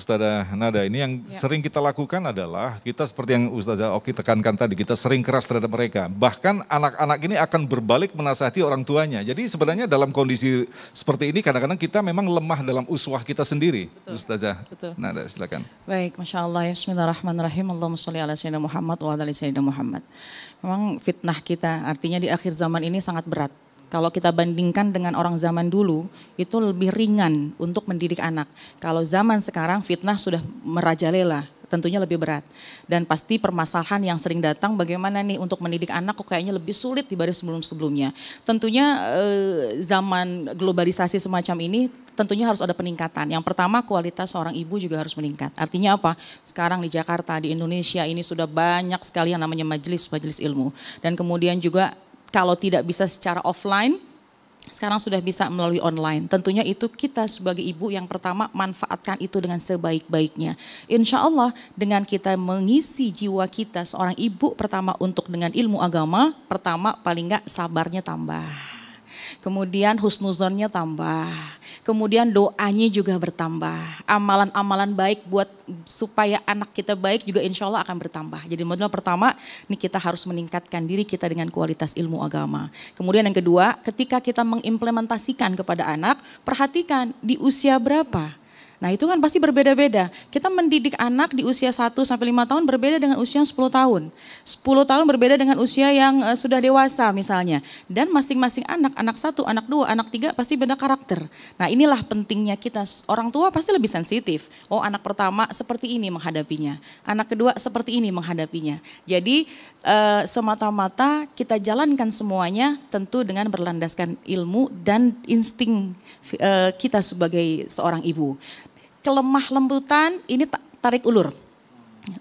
Ustazah Nada, ini yang sering kita lakukan adalah kita seperti yang Ustazah Oki tekankan tadi, kita sering keras terhadap mereka. Bahkan anak-anak ini akan berbalik menasihati orang tuanya. Jadi sebenarnya dalam kondisi seperti ini kadang-kadang kita memang lemah dalam uswah kita sendiri. Betul. Ustazah Nada, silakan. Baik, Masya Allah ya, bismillahirrahmanirrahim. Allahumma sholli ala sayyidina Muhammad wa ala ali sayyidina Muhammad. Memang fitnah kita artinya di akhir zaman ini sangat berat. Kalau kita bandingkan dengan orang zaman dulu, itu lebih ringan untuk mendidik anak. Kalau zaman sekarang fitnah sudah merajalela, tentunya lebih berat. Dan pasti permasalahan yang sering datang bagaimana nih untuk mendidik anak kok kayaknya lebih sulit dibanding sebelum-sebelumnya. Tentunya zaman globalisasi semacam ini tentunya harus ada peningkatan. Yang pertama kualitas seorang ibu juga harus meningkat. Artinya apa? Sekarang di Jakarta, di Indonesia ini sudah banyak sekali yang namanya majelis-majelis ilmu. Dan kemudian juga kalau tidak bisa secara offline, sekarang sudah bisa melalui online. Tentunya itu kita sebagai ibu yang pertama manfaatkan itu dengan sebaik-baiknya. Insya Allah dengan kita mengisi jiwa kita seorang ibu pertama untuk dengan ilmu agama, pertama paling enggak sabarnya tambah. Kemudian husnuzonnya tambah, kemudian doanya juga bertambah, amalan-amalan baik buat supaya anak kita baik juga insya Allah akan bertambah. Jadi modal pertama, ini kita harus meningkatkan diri kita dengan kualitas ilmu agama. Kemudian yang kedua, ketika kita mengimplementasikan kepada anak, perhatikan di usia berapa. Nah itu kan pasti berbeda-beda. Kita mendidik anak di usia 1-5 tahun berbeda dengan usia 10 tahun. 10 tahun berbeda dengan usia yang sudah dewasa misalnya. Dan masing-masing anak 1, anak 2, anak 3 pasti beda karakter. Nah inilah pentingnya kita, orang tua pasti lebih sensitif. Oh anak pertama seperti ini menghadapinya. Anak kedua seperti ini menghadapinya. Jadi semata-mata kita jalankan semuanya tentu dengan berlandaskan ilmu dan insting kita sebagai seorang ibu. Kelemah lembutan ini tarik ulur.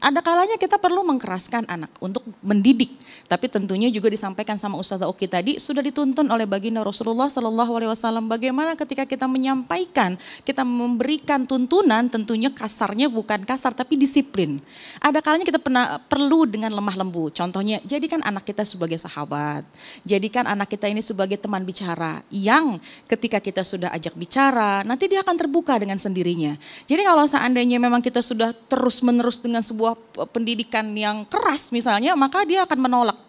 Ada kalanya kita perlu mengkeraskan anak untuk mendidik. Tapi tentunya juga disampaikan sama Ustazah Oki tadi sudah dituntun oleh baginda Rasulullah SAW. Bagaimana ketika kita menyampaikan, kita memberikan tuntunan tentunya kasarnya bukan kasar tapi disiplin. Ada kalanya kita perlu dengan lemah lembut. Contohnya jadikan anak kita sebagai sahabat. Jadikan anak kita ini sebagai teman bicara. Yang ketika kita sudah ajak bicara nanti dia akan terbuka dengan sendirinya. Jadi kalau seandainya memang kita sudah terus menerus dengan sebuah pendidikan yang keras misalnya, maka dia akan menolak.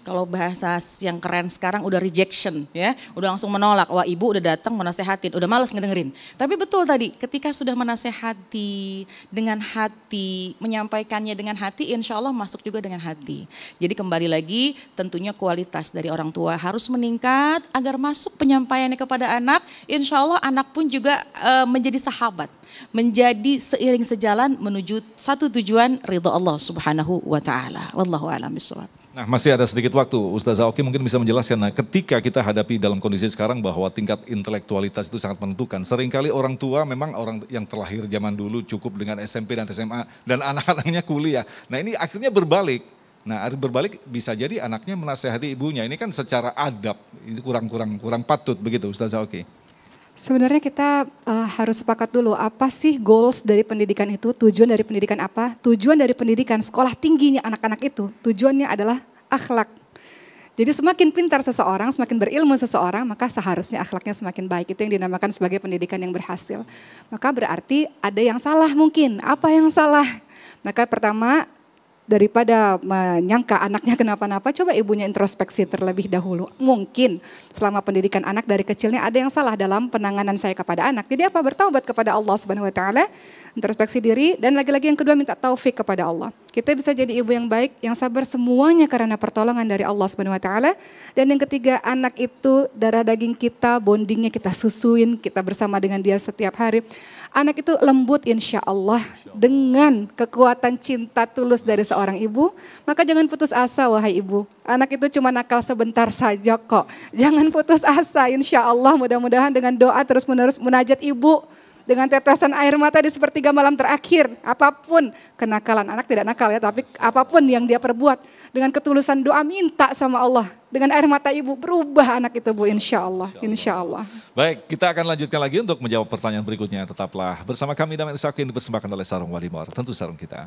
Kalau bahasa yang keren sekarang udah rejection ya, udah langsung menolak. Wah ibu udah datang menasehatin, udah malas ngedengerin. Tapi betul tadi, ketika sudah menasehati dengan hati, menyampaikannya dengan hati, insya Allah masuk juga dengan hati. Jadi kembali lagi, tentunya kualitas dari orang tua harus meningkat agar masuk penyampaiannya kepada anak. Insya Allah anak pun juga menjadi sahabat, menjadi seiring sejalan menuju satu tujuan ridha Allah Subhanahu wa taala. Wallahu a'lam bishawab. Nah masih ada sedikit waktu, Ustazah Oki mungkin bisa menjelaskan, nah, ketika kita hadapi dalam kondisi sekarang bahwa tingkat intelektualitas itu sangat menentukan. Seringkali orang tua memang orang yang terlahir zaman dulu cukup dengan SMP dan SMA dan anak-anaknya kuliah. Nah ini akhirnya berbalik. Nah berbalik bisa jadi anaknya menasehati ibunya, ini kan secara adab, ini kurang patut begitu Ustazah Oki. Sebenarnya kita harus sepakat dulu apa sih goals dari pendidikan itu, tujuan dari pendidikan apa? Tujuan dari pendidikan sekolah tingginya anak-anak itu tujuannya adalah akhlak. Jadi semakin pintar seseorang, semakin berilmu seseorang, maka seharusnya akhlaknya semakin baik. Itu yang dinamakan sebagai pendidikan yang berhasil. Maka berarti ada yang salah mungkin. Apa yang salah? Maka pertama, daripada menyangka anaknya kenapa-napa, coba ibunya introspeksi terlebih dahulu. Mungkin selama pendidikan anak dari kecilnya ada yang salah dalam penanganan saya kepada anak. Jadi apa? Bertaubat kepada Allah Subhanahu wa taala, introspeksi diri, dan lagi-lagi yang kedua minta taufik kepada Allah. Kita bisa jadi ibu yang baik, yang sabar semuanya karena pertolongan dari Allah Subhanahu wa taala. Dan yang ketiga, anak itu darah daging kita, bondingnya kita susuin, kita bersama dengan dia setiap hari. Anak itu lembut insya Allah dengan kekuatan cinta tulus dari seorang ibu. Maka jangan putus asa wahai ibu. Anak itu cuma nakal sebentar saja kok. Jangan putus asa, insya Allah mudah-mudahan dengan doa terus menerus munajat ibu. Dengan tetesan air mata di sepertiga malam terakhir. Apapun kenakalan, anak tidak nakal ya, tapi apapun yang dia perbuat. Dengan ketulusan doa minta sama Allah. Dengan air mata ibu berubah anak itu Bu, insya Allah. Insya Allah. Baik, kita akan lanjutkan lagi untuk menjawab pertanyaan berikutnya. Tetaplah bersama kami dalam Isakin dipersembahkan oleh Sarung Walimor. Tentu sarung kita.